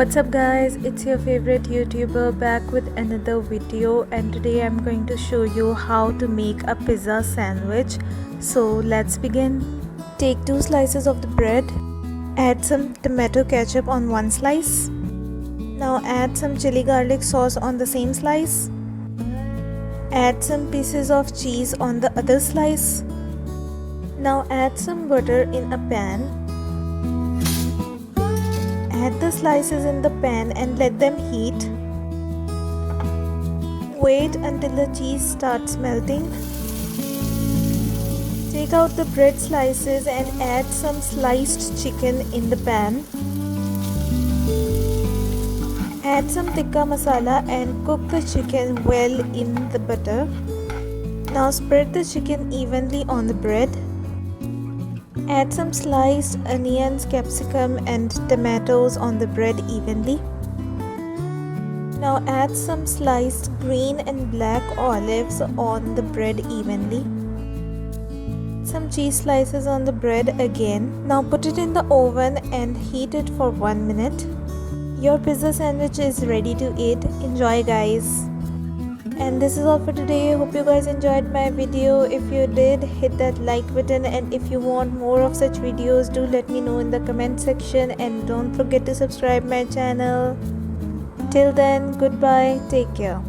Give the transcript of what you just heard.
What's up guys, it's your favorite YouTuber back with another video, and today I'm going to show you how to make a pizza sandwich. So let's begin. Take 2 slices of the bread, add some tomato ketchup on one slice. Now add some chili garlic sauce on the same slice. Add some pieces of cheese on the other slice. Now add some butter in a pan. Add the slices in the pan and let them heat. Wait until the cheese starts melting. Take out the bread slices and add some sliced chicken in the pan. Add some Tikka Masala and cook the chicken well in the butter. Now spread the chicken evenly on the bread. Add some sliced onions, capsicum and tomatoes on the bread evenly. Now add some sliced green and black olives on the bread evenly. Some cheese slices on the bread again. Now put it in the oven and heat it for 1 minute. Your pizza sandwich is ready to eat. Enjoy guys. And this is all for today. Hope you guys enjoyed my video. If you did, hit that like button, and if you want more of such videos, do let me know in the comment section, and don't forget to subscribe my channel. Till then, goodbye, take care.